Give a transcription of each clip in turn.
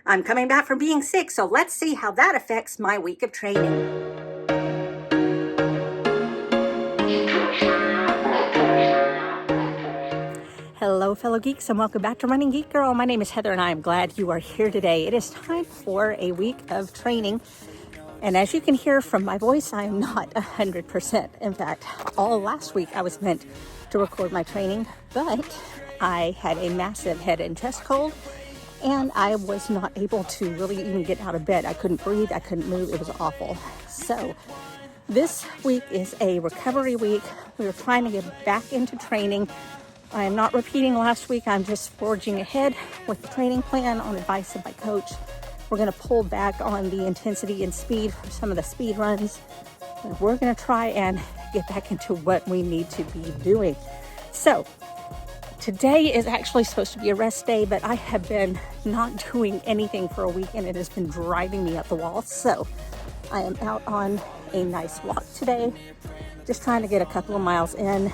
I'm coming back from being sick, so let's see how that affects my week of training. Hello, fellow geeks, and welcome back to Running Geek Girl. My name is Heather, and I am glad you are here today. It is time for a week of training, and as you can hear from my voice, I am not 100%. In fact, all last week I was meant to record my training, but I had a massive head and chest cold, and I was not able to really even get out of bed. I couldn't breathe, I couldn't move, it was awful. So this week is a recovery week. We were trying to get back into training. I am not repeating last week. I'm just forging ahead with the training plan on advice of my coach. We're going to pull back on the intensity and speed for some of the speed runs. And we're going to try and get back into what we need to be doing. So today is actually supposed to be a rest day, but I have been not doing anything for a week and it has been driving me up the wall. So I am out on a nice walk today, just trying to get a couple of miles in,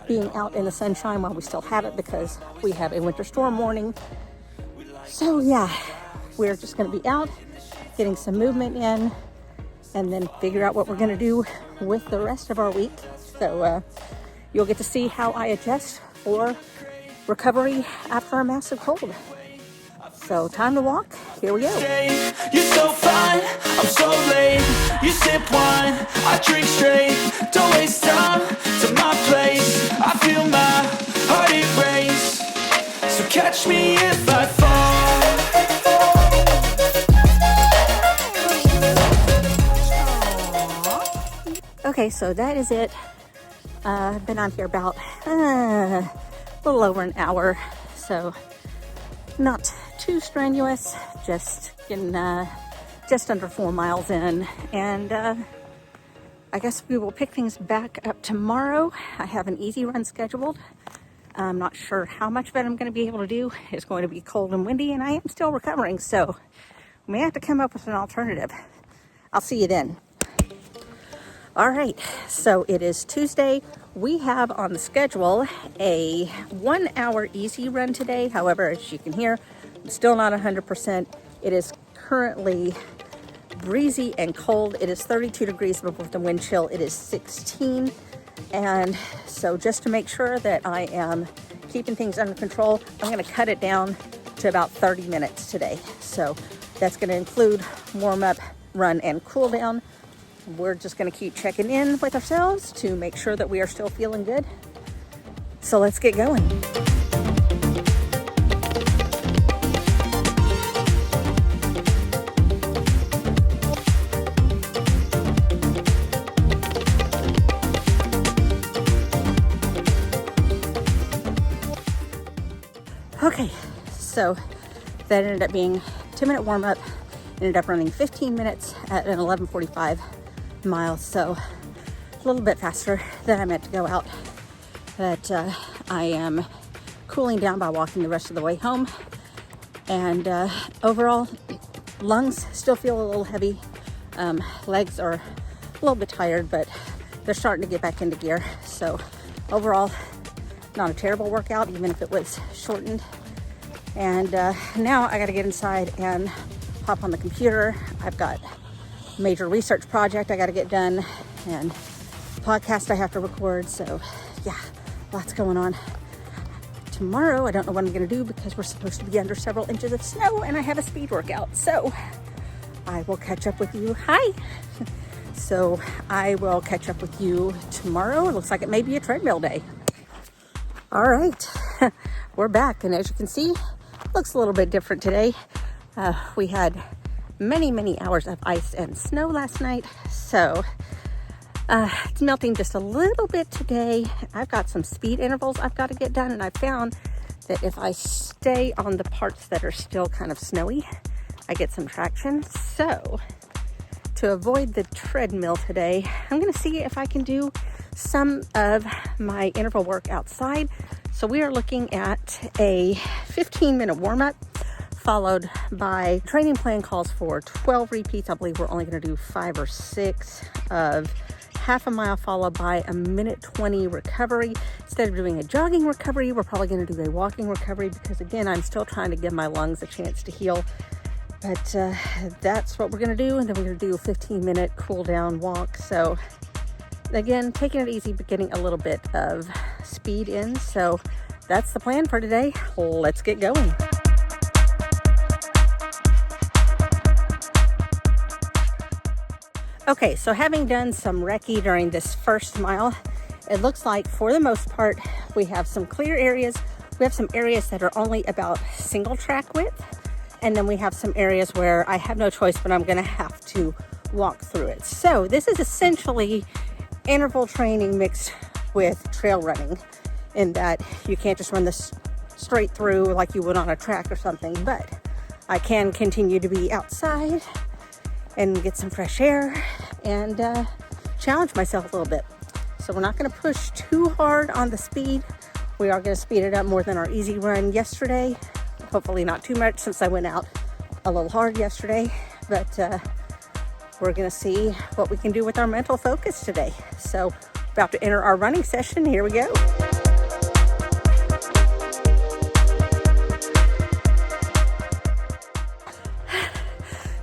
being out in the sunshine while we still have it because we have a winter storm warning. So yeah, we're just going to be out, getting some movement in, and then figure out what we're going to do with the rest of our week. So you'll get to see how I adjust for recovery after a massive cold. So time to walk. Here we go. You're so fine, I'm so late. You sip wine, I drink straight. Don't waste time to my place. I feel my heart erase. So catch me if I fall. Okay, so that is it. I've been on here about a little over an hour, so not too strenuous, just getting just under 4 miles in, and I guess we will pick things back up tomorrow. I have an easy run scheduled. I'm not sure how much of it I'm going to be able to do. It's going to be cold and windy, and I am still recovering, so we may have to come up with an alternative. I'll see you then. All right, so it is Tuesday. We have on the schedule a 1 hour easy run today. However, as you can hear, I'm still not 100%. It is currently breezy and cold. It is 32 degrees above the wind chill. It is 16. And so just to make sure that I am keeping things under control, I'm going to cut it down to about 30 minutes today. So that's going to include warm up, run, and cool down. We're just going to keep checking in with ourselves to make sure that we are still feeling good. So let's get going. Okay, so that ended up being 10-minute warm up. Ended up running 15 minutes at an 11:45 miles, so a little bit faster than I meant to go out. But I am cooling down by walking the rest of the way home. And overall, lungs still feel a little heavy. Legs are a little bit tired, but they're starting to get back into gear. So overall, not a terrible workout, even if it was shortened. And now I got to get inside and hop on the computer. I've got a major research project I got to get done and podcast I have to record. So yeah, lots going on. Tomorrow, I don't know what I'm going to do because we're supposed to be under several inches of snow and I have a speed workout. So I will catch up with you. Hi. So I will catch up with you tomorrow. It looks like it may be a treadmill day. All right, we're back. And as you can see, looks a little bit different today. We had many hours of ice and snow last night. So it's melting just a little bit today. I've got some speed intervals I've got to get done. And I found that if I stay on the parts that are still kind of snowy, I get some traction. So to avoid the treadmill today, I'm going to see if I can do some of my interval work outside. So we are looking at a 15-minute warm-up followed by training plan calls for 12 repeats. I believe we're only going to do 5 or 6 of half a mile followed by a minute 20 recovery. Instead of doing a jogging recovery, we're probably going to do a walking recovery because again, I'm still trying to give my lungs a chance to heal. But that's what we're gonna do, and then we're gonna do a 15-minute cool down walk. So again, taking it easy, but getting a little bit of speed in. So that's the plan for today. Let's get going. Okay, so having done some recce during this first mile, it looks like for the most part, we have some clear areas. We have some areas that are only about single track width. And then we have some areas where I have no choice, but I'm gonna have to walk through it. So this is essentially interval training mixed with trail running, in that you can't just run this straight through like you would on a track or something, but I can continue to be outside and get some fresh air and challenge myself a little bit. So we're not gonna push too hard on the speed. We are gonna speed it up more than our easy run yesterday. Hopefully not too much, since I went out a little hard yesterday, but we're gonna see what we can do with our mental focus today. So about to enter our running session. Here we go.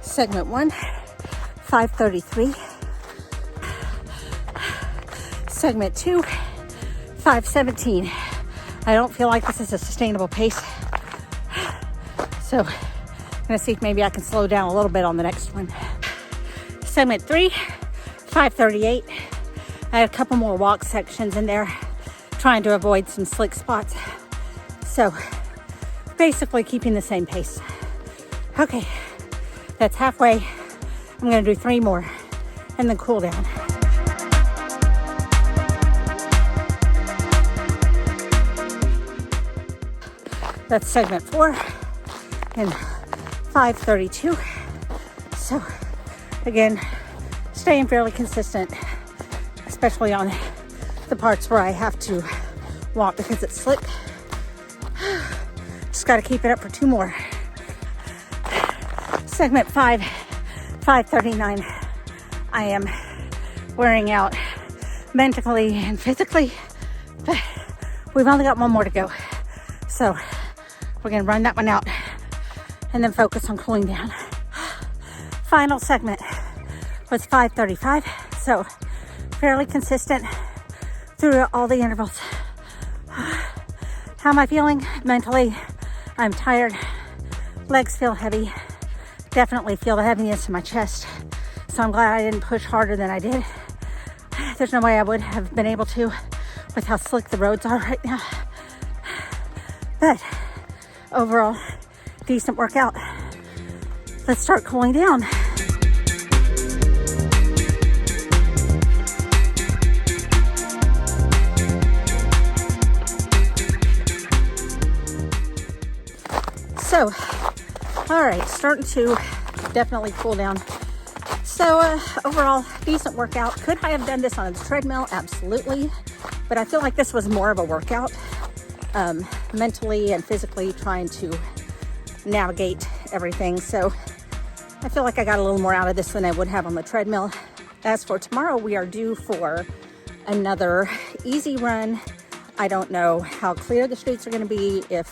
Segment 1, 5:33. Segment 2, 5:17. I don't feel like this is a sustainable pace. So I'm gonna see if maybe I can slow down a little bit on the next one. Segment 3, 5:38. I had a couple more walk sections in there, trying to avoid some slick spots. So basically keeping the same pace. Okay, that's halfway. I'm gonna do 3 more and then cool down. That's segment 4 and 5:32. So again, staying fairly consistent, especially on the parts where I have to walk because it's slick. Just got to keep it up for 2 more. Segment 5, 5:39. I am wearing out mentally and physically, but we've only got 1 more to go. So we're gonna run that one out and then focus on cooling down. Final segment was 5:35, so fairly consistent through all the intervals. How am I feeling mentally? I'm tired, legs feel heavy, definitely feel the heaviness in my chest, so I'm glad I didn't push harder than I did. There's no way I would have been able to with how slick the roads are right now. But overall, decent workout. Let's start cooling down. So, all right, starting to definitely cool down. So overall, decent workout. Could I have done this on a treadmill? Absolutely. But I feel like this was more of a workout. Mentally and physically trying to navigate everything. So I feel like I got a little more out of this than I would have on the treadmill. As for tomorrow, we are due for another easy run. I don't know how clear the streets are going to be, if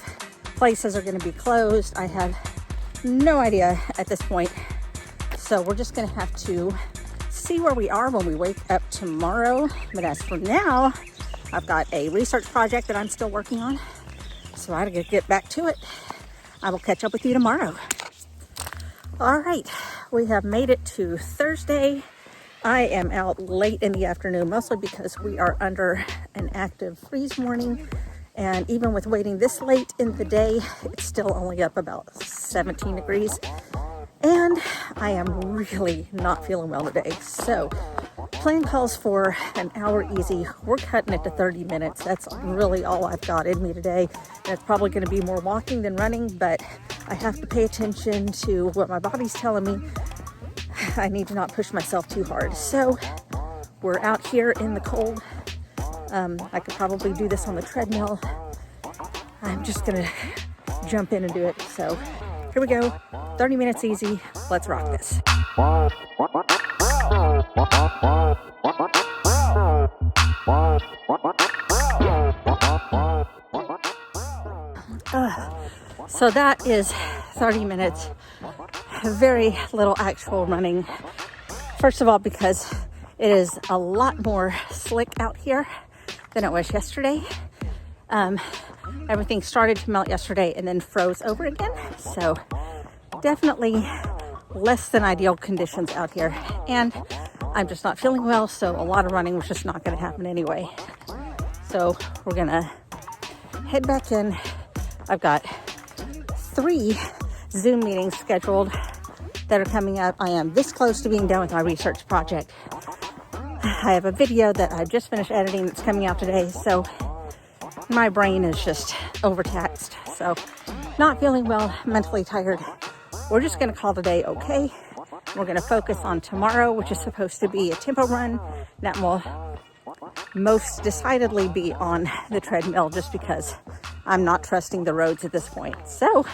places are going to be closed. I have no idea at this point. So we're just going to have to see where we are when we wake up tomorrow. But as for now, I've got a research project that I'm still working on, so I gotta get back to it. I will catch up with you tomorrow. All right, we have made it to Thursday. I am out late in the afternoon, mostly because we are under an active freeze warning. And even with waiting this late in the day, it's still only up about 17 degrees. And I am really not feeling well today. So plan calls for an hour easy. We're cutting it to 30 minutes. That's really all I've got in me today. And it's probably going to be more walking than running, but I have to pay attention to what my body's telling me. I need to not push myself too hard. So we're out here in the cold. I could probably do this on the treadmill. I'm just gonna jump in and do it. So here we go, 30 minutes easy. Let's rock this. So that is 30 minutes. very little actual running. First of all, because it is a lot more slick out here than it was yesterday. Everything started to melt yesterday and then froze over again. So definitely less than ideal conditions out here. And I'm just not feeling well, so a lot of running was just not going to happen anyway. So we're going to head back in. I've got 3 Zoom meetings scheduled that are coming up. I am this close to being done with my research project. I have a video that I just finished editing that's coming out today, so my brain is just overtaxed. So not feeling well, mentally tired. We're just going to call today okay. We're going to focus on tomorrow, which is supposed to be a tempo run that will most decidedly be on the treadmill, just because I'm not trusting the roads at this point. So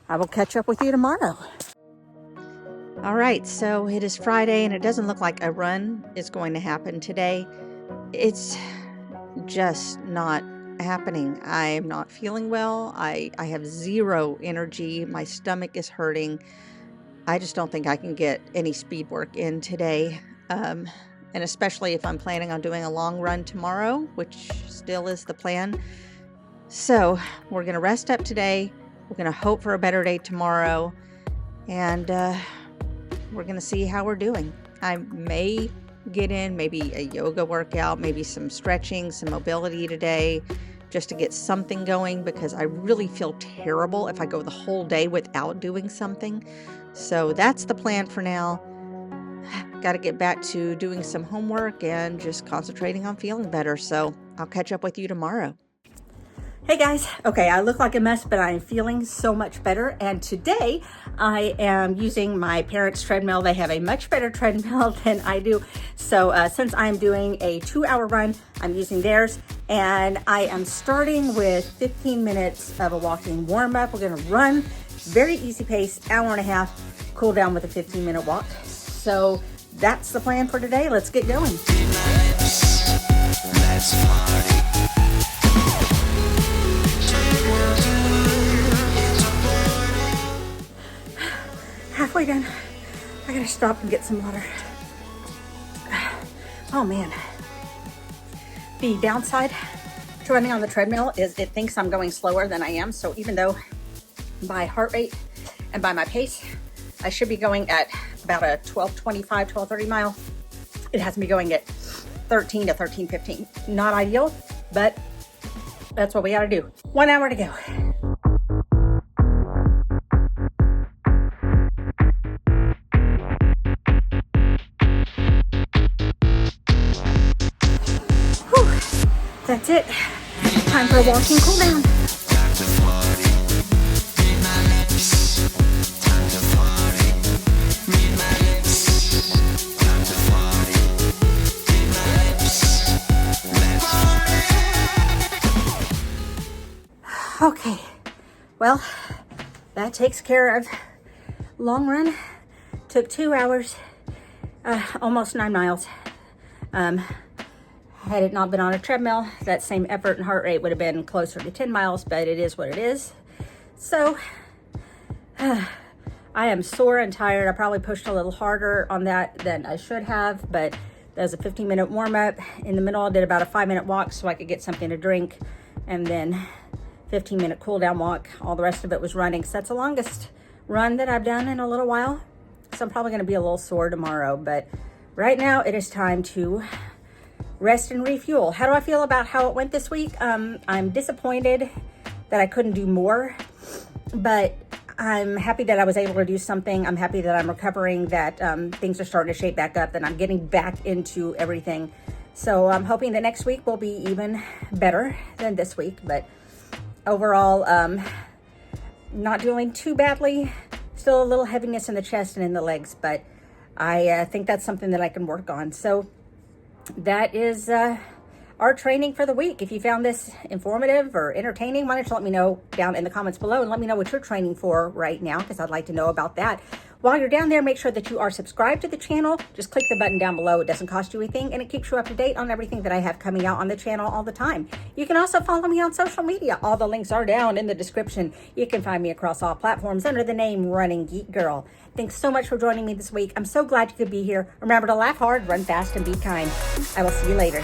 I will catch up with you tomorrow. All right, so it is Friday and it doesn't look like a run is going to happen today. It's just not happening. I'm not feeling well. I have zero energy. My stomach is hurting. I just don't think I can get any speed work in today. And especially if I'm planning on doing a long run tomorrow, which still is the plan. So we're going to rest up today. We're going to hope for a better day tomorrow. And we're going to see how we're doing. I may get in maybe a yoga workout, maybe some stretching, some mobility today, just to get something going, because I really feel terrible if I go the whole day without doing something. So that's the plan for now. Got to get back to doing some homework and just concentrating on feeling better. So I'll catch up with you tomorrow. Hey guys, okay, I look like a mess, but I'm feeling so much better. And today I am using my parents' treadmill. They have a much better treadmill than I do. So since I'm doing a 2-hour run, I'm using theirs. And I am starting with 15 minutes of a walking warm up. We're gonna run, very easy pace, hour and a half, cool down with a 15-minute walk. So that's the plan for today. Let's get going. Let's party. Halfway done. I gotta stop and get some water. Oh man. The downside to running on the treadmill is it thinks I'm going slower than I am. So even though by heart rate and by my pace, I should be going at about a 12:25, 12:30 mile, it has me going at 13 to 13:15. Not ideal, but that's what we gotta do. 1 hour to go. That's it. Time for a walking cool down. Okay, well, that takes care of long run. Took 2 hours, almost 9 miles. Had it not been on a treadmill, that same effort and heart rate would have been closer to 10 miles, but it is what it is. So I am sore and tired. I probably pushed a little harder on that than I should have, but that was a 15-minute warm up. In the middle, I did about a 5-minute walk so I could get something to drink, and then 15-minute cool down walk. All the rest of it was running. So that's the longest run that I've done in a little while. So I'm probably going to be a little sore tomorrow, but right now it is time to rest and refuel. How do I feel about how it went this week? I'm disappointed that I couldn't do more, but I'm happy that I was able to do something. I'm happy that I'm recovering, that things are starting to shape back up, that I'm getting back into everything. So I'm hoping that next week will be even better than this week, but overall, not doing too badly. Still a little heaviness in the chest and in the legs, but I think that's something that I can work on. So that is our training for the week. If you found this informative or entertaining, why don't you let me know down in the comments below and let me know what you're training for right now, because I'd like to know about that. While you're down there, make sure that you are subscribed to the channel. Just click the button down below. It doesn't cost you anything, and it keeps you up to date on everything that I have coming out on the channel all the time. You can also follow me on social media. All the links are down in the description. You can find me across all platforms under the name Running Geek Girl. Thanks so much for joining me this week. I'm so glad you could be here. Remember to laugh hard, run fast, and be kind. I will see you later.